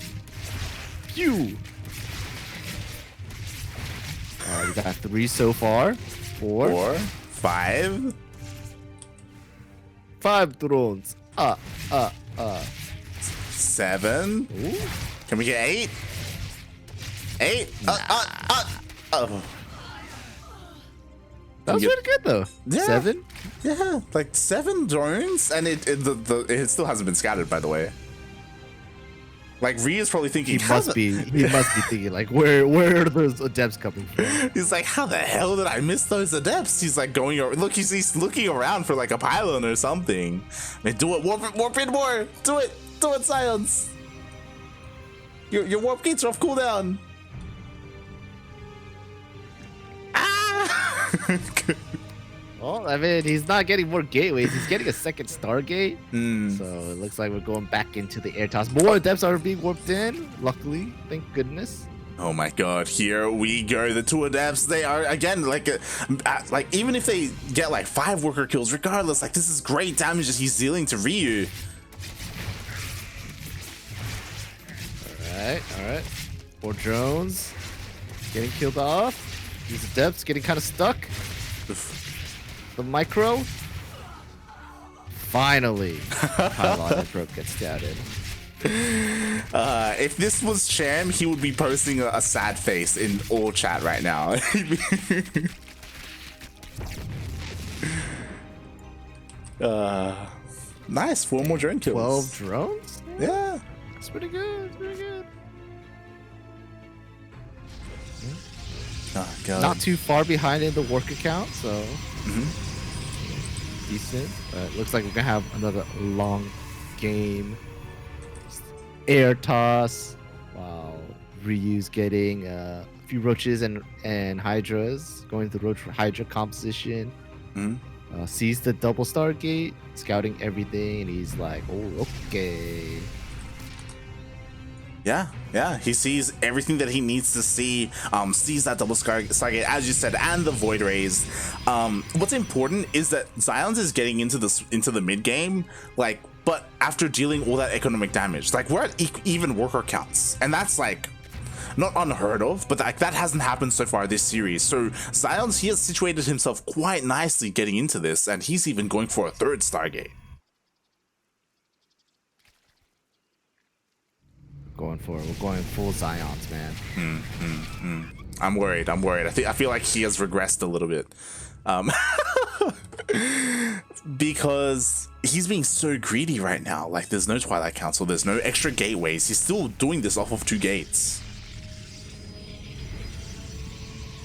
A: Phew. Alright, we got 3 so far. 4.
B: 5.
A: 5 drones.
B: 7.
A: Ooh.
B: Can we get 8? 8. Oh.
A: That was pretty good though.
B: Yeah.
A: 7.
B: Yeah, like 7 drones, and it still hasn't been scattered, by the way. Like, Rhea's probably thinking
A: He must be thinking like, where are those adepts coming from?
B: He's like, how the hell did I miss those adepts? He's like going, look, he's looking around for like a pylon or something. Man, do it, warp in more. Do it, Science. Your warp gates are off cooldown. Ah!
A: Well, I mean, he's not getting more gateways. He's getting a second Stargate. So it looks like we're going back into the air toss. More adepts are being warped in. Luckily, thank goodness.
B: Oh my god, here we go. The 2 adepts, they are, again, like even if they get like 5 worker kills, regardless, like, this is great damage that he's dealing to Ryu.
A: Alright. 4 drones. Getting killed off. These adepts getting kind of stuck. The micro. Finally, pylon and probe gets scouted.
B: If this was Cham, he would be posting a sad face in all chat right now. Nice, 4 more drone kills.
A: 12 drones?
B: Yeah.
A: It's pretty good.
B: Oh, God.
A: Not too far behind in the work account, so decent. But looks like we're gonna have another long game. Air toss. Wow, Ryu's getting a few roaches and hydras, going through roach hydra composition. Sees the double Stargate, scouting everything, and he's like, oh, okay.
B: Yeah, he sees everything that he needs to see, sees that double Stargate, as you said, and the Void Rays. What's important is that XionS is getting into the mid game, like, but after dealing all that economic damage. Like, we're at even worker counts, and that's like not unheard of, but like, that hasn't happened so far this series. So XionS, he has situated himself quite nicely getting into this, and he's even going for a 3rd Stargate.
A: We're going full XionS, man.
B: I'm worried. I feel like he has regressed a little bit. Because he's being so greedy right now. Like, there's no Twilight Council, there's no extra gateways. He's still doing this off of 2 gates.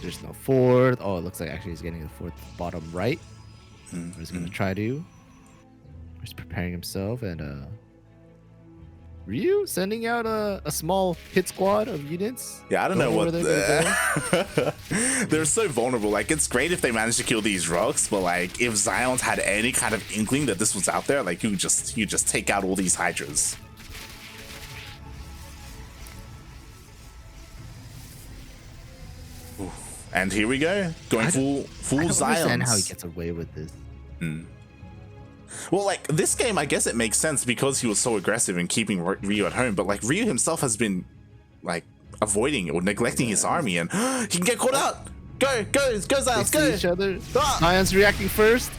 A: There's no 4th. Oh, it looks like actually he's getting the 4th bottom right. He's gonna try to. He's preparing himself, and Ryu sending out a small hit squad of units.
B: Yeah, I don't know what
A: they're gonna
B: the... They're so vulnerable. Like, it's great if they manage to kill these rocks, but like, if XionS had any kind of inkling that this was out there, like, you just take out all these hydras. Ooh. And here we go, going full
A: I don't
B: XionS.
A: understand how he gets away with this.
B: Well, like, this game, I guess it makes sense because he was so aggressive in keeping Ryu at home, but like, Ryu himself has been like avoiding or neglecting his army, and he can get caught out. Go XionS, go!
A: Each other. XionS reacting first.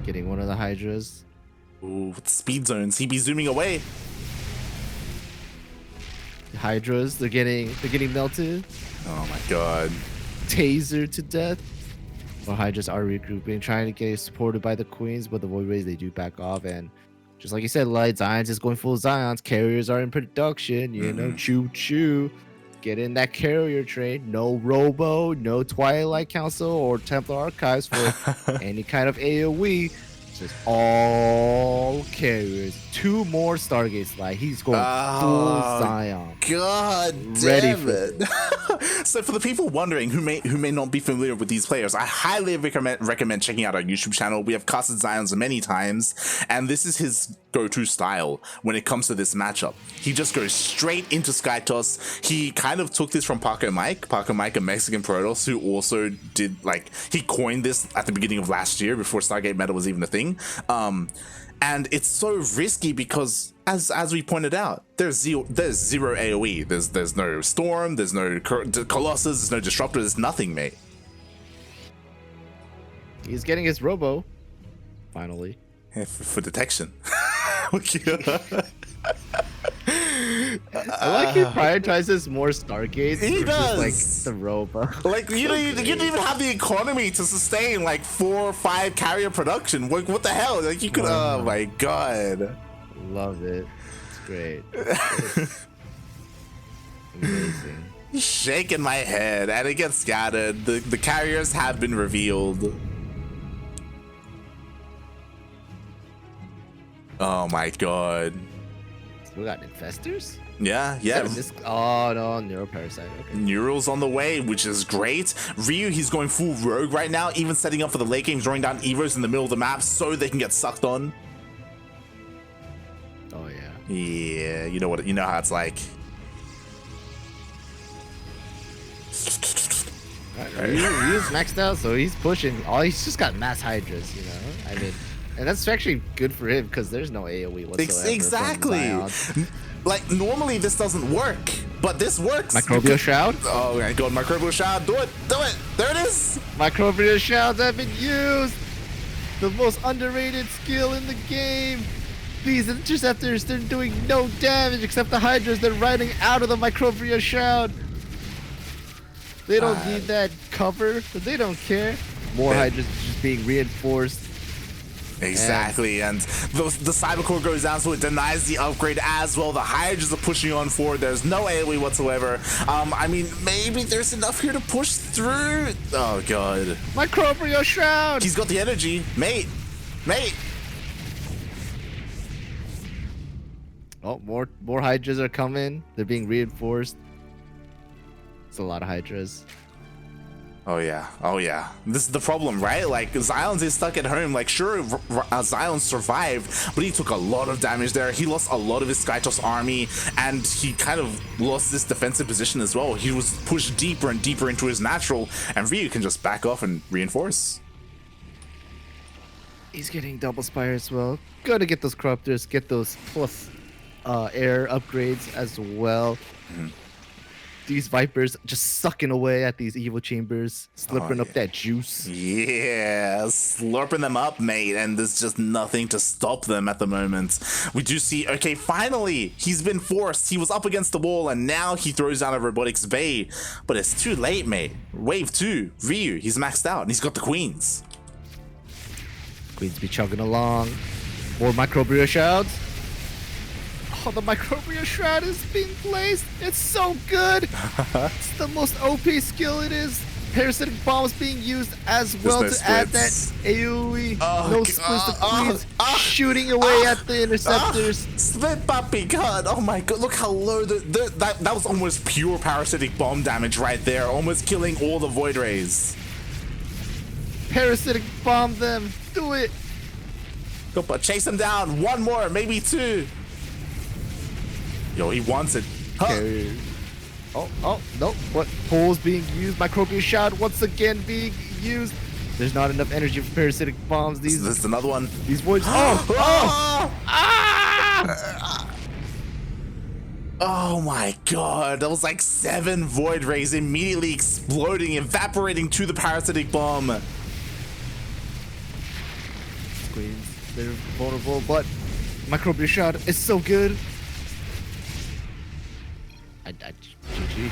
A: Getting one of the hydras.
B: Ooh, with speed zones, he'd be zooming away.
A: The hydras, they're getting melted.
B: Oh my god.
A: Taser to death. Well, hydras are regrouping, trying to get supported by the queens, but the void rays, they do back off, and just like you said, Light, XionS is going full XionS. Carriers are in production, you know, choo. Get in that carrier train. No Robo, no Twilight Council or Templar Archives for any kind of AoE. Just all carriers. 2 more Stargates. Like, he's going full Zion.
B: God damn it. So for the people wondering who may not be familiar with these players, I highly recommend checking out our YouTube channel. We have casted XionS many times, and this is his go-to style when it comes to this matchup. He just goes straight into Sky Toss. He kind of took this from Paco Mike, a Mexican Protoss who also did, like, he coined this at the beginning of last year before Stargate Meta was even a thing. And it's so risky because, as we pointed out, there's zero AoE. There's no Storm, there's no Colossus, there's no Disruptor, there's nothing, mate.
A: He's getting his Robo, finally.
B: Yeah, for detection.
A: I like he prioritizes more Stargates.
B: He does.
A: Just, like, the Robo.
B: Like, you don't even have the economy to sustain like 4 or 5 carrier production. What the hell? Like, you could. Oh my god.
A: Love it. It's great. It's amazing.
B: Shaking my head, and it gets scattered. The carriers have been revealed. Oh my god.
A: We got infestors?
B: Yeah.
A: Oh no, neuroparasite. Okay.
B: Neural's on the way, which is great. Ryu, he's going full rogue right now, even setting up for the late game, drawing down Evos in the middle of the map so they can get sucked on.
A: Oh yeah.
B: Yeah, you know how it's like.
A: Ryu's maxed out, so he's pushing. He's just got mass hydras, you know? I mean, and that's actually good for him because there's no AoE whatsoever.
B: Exactly. Like, normally this doesn't work, but this works.
A: Microbial Shroud?
B: Oh my god, Microbial Shroud. Do it. There it is.
A: Microbial Shrouds have been used. The most underrated skill in the game. These interceptors, they're doing no damage except the hydras. They're riding out of the Microbial Shroud. They don't need that cover, but they don't care. More hydras just being reinforced.
B: Exactly, and the Cybercore goes down, so it denies the upgrade as well. The Hydras are pushing on forward. There's no AoE whatsoever. I mean, maybe there's enough here to push through. Oh god.
A: Microbial Shroud!
B: He's got the energy. Mate.
A: Oh, more Hydras are coming. They're being reinforced. It's a lot of Hydras.
B: Oh yeah. This is the problem, right? Like, XionS is stuck at home. Like, sure, XionS survived, but he took a lot of damage there. He lost a lot of his Skytoss army, and he kind of lost this defensive position as well. He was pushed deeper and deeper into his natural, and Ryu can just back off and reinforce.
A: He's getting double spire as well. Gotta get those corruptors, get those plus air upgrades as well. These Vipers just sucking away at these evil chambers, slurping up that juice.
B: Yeah, slurping them up, mate, and there's just nothing to stop them at the moment. We do see, okay, finally, he's been forced. He was up against the wall, and now he throws down a Robotics Bay. But it's too late, mate. Wave 2, Ryu, he's maxed out, and he's got the Queens.
A: Queens be chugging along. More Microbial Shrouds. Oh, the Microbial Shroud is being placed. It's so good. It's the most OP skill it is. Parasitic bombs being used as well
B: no
A: to add that
B: splits.
A: AoE.
B: Oh,
A: No splits to freeze, shooting away at the interceptors.
B: Split puppy, God! Oh my God! Look how low that was almost pure parasitic bomb damage right there, almost killing all the void rays.
A: Parasitic bomb them. Do it.
B: Go, but chase him down. One more, maybe two. Yo, he wants it. Huh.
A: Okay. Oh, no. What? Pole's being used. Microbial Shroud once again being used. There's not enough energy for parasitic bombs.
B: This is another one.
A: These voids.
B: Oh my God, that was like 7 void rays immediately exploding, evaporating to the parasitic bomb.
A: Queens, they're vulnerable, but Microbial Shroud is so good. GG.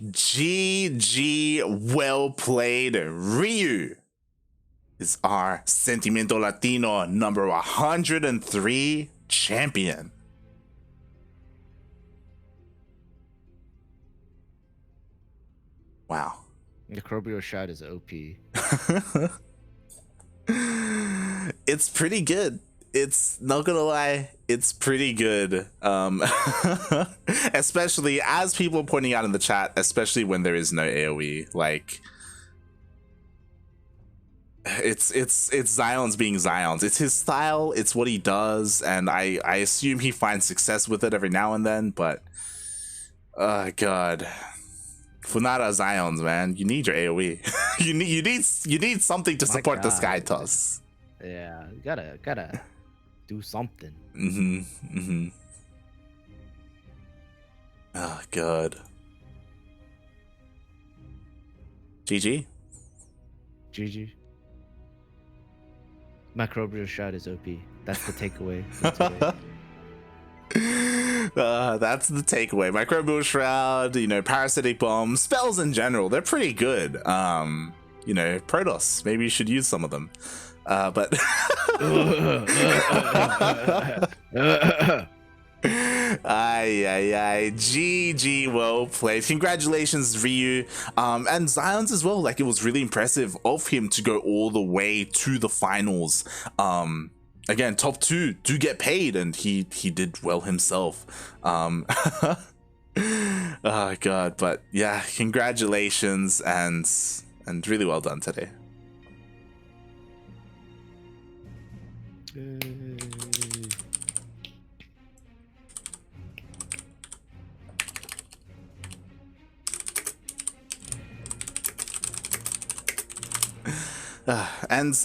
B: GG, well played. Ryu is our Sentimiento Latino number 103 champion. Wow.
A: Microbial Shroud is OP.
B: It's pretty good. It's not gonna lie, it's pretty good. Especially as people are pointing out in the chat, especially when there is no AoE. Like, it's Zion's being Zion's. It's his style, it's what he does, and I assume he finds success with it every now and then, but God. Funada Zion's, man, you need your AoE. you need something to support the sky toss.
A: Yeah, you gotta do something.
B: Oh God. GG.
A: Microbial Shroud is OP. That's the takeaway.
B: That's the takeaway. Microbial Shroud, parasitic bomb, spells in general, they're pretty good. Protoss, maybe you should use some of them. But GG, well played. Congratulations, Ryu. And Zion's as well. Like, it was really impressive of him to go all the way to the finals. Again, top 2 do get paid, and he did well himself. Oh God, but yeah, congratulations and really well done today.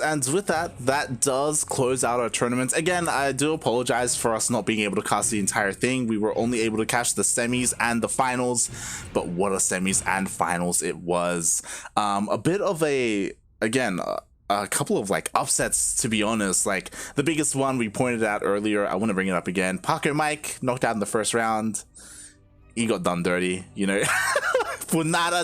B: And with that does close out our tournament. Again, I do apologize for us not being able to cast the entire thing. We were only able to catch the semis and the finals, but what a semis and finals it was. A bit of a couple of like upsets, to be honest. Like, the biggest one we pointed out earlier, I want to bring it up again. Paco Mike knocked out in the first round. He got done dirty, Funada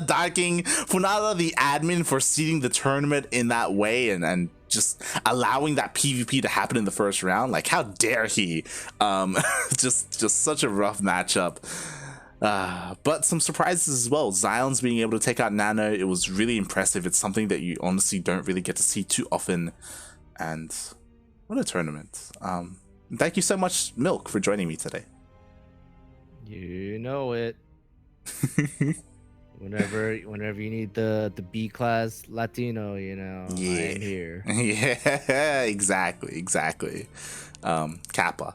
B: the admin, for seeding the tournament in that way and just allowing that PvP to happen in the first round. Like, how dare he? Just such a rough matchup. But some surprises as well. Zion's being able to take out Nano, it was really impressive. It's something that you honestly don't really get to see too often. And what a tournament. Thank you so much, Milk, for joining me today.
A: You know it. Whenever you need the B class Latino, I'm here.
B: Yeah, exactly. Kappa.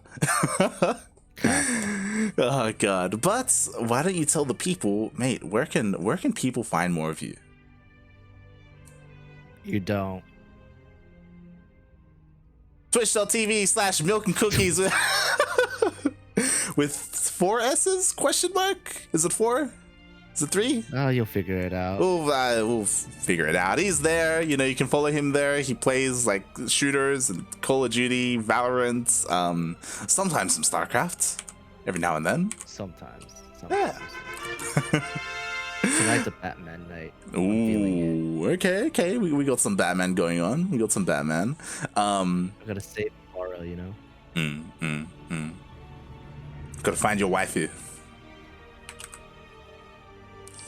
B: Oh God. But why don't you tell the people, mate, where can people find more of you?
A: You don't.
B: Twitch.tv/Milkncookiesss with 4 S's? Question mark? Is it 4? Is it 3?
A: Oh, you'll figure it out.
B: We'll figure it out. He's there. You can follow him there. He plays like shooters and Call of Duty, Valorant, sometimes some StarCraft, every now and then.
A: Sometimes.
B: Yeah.
A: Tonight's a Batman night.
B: Ooh, okay. We got some Batman going on. I gotta
A: save tomorrow,
B: Gotta find your waifu.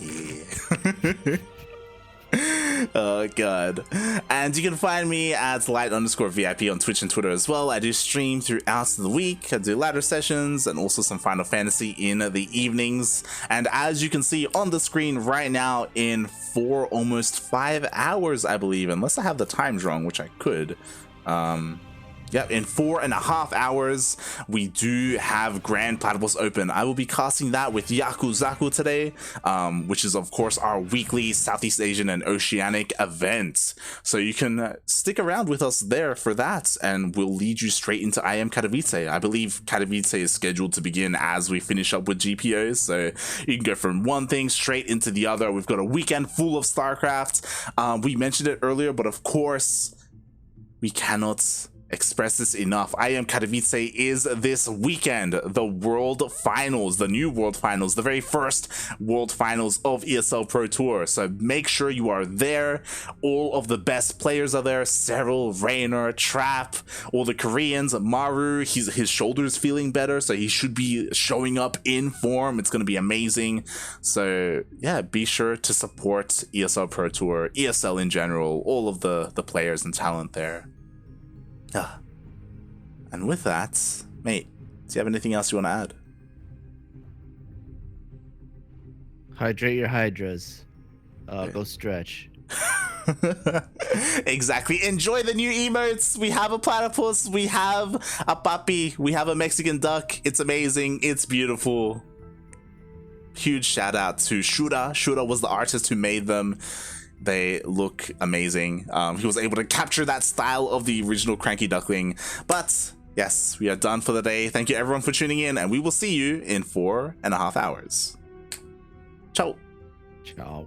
B: Yeah. Oh god. And you can find me at light_VIP on Twitch and Twitter as well. I do stream throughout the week. I do ladder sessions and also some Final Fantasy in the evenings. And as you can see on the screen right now, in 4 almost 5 hours, I believe, unless I have the times wrong, which I could. Yep, in 4.5 hours, we do have Grand Platypus Open. I will be casting that with Yakuzaku today, which is, of course, our weekly Southeast Asian and Oceanic event. So you can stick around with us there for that, and we'll lead you straight into I Am Katowice. I believe Katowice is scheduled to begin as we finish up with GPOs, so you can go from one thing straight into the other. We've got a weekend full of StarCraft. We mentioned it earlier, but of course, we cannot express this enough. I Am Katowice is this weekend, the World Finals, the new World Finals, the very first World Finals of ESL Pro Tour. So make sure you are there. All of the best players are there. Cyril, Raynor, Trap, all the Koreans, Maru, his shoulder's feeling better, so he should be showing up in form. It's going to be amazing. So yeah, be sure to support ESL Pro Tour, ESL in general, all of the players and talent there. And with that, mate, do you have anything else you want to add?
A: Hydrate your hydras. Go stretch.
B: Exactly. Enjoy the new emotes. We have a platypus, we have a puppy, we have a Mexican duck. It's amazing. It's beautiful. Huge shout out to Shura. Shura was the artist who made them. They look amazing. He was able to capture that style of the original CranKy Duckling. But yes, we are done for the day. Thank you everyone for tuning in, and we will see you in 4.5 hours. Ciao.
A: Ciao.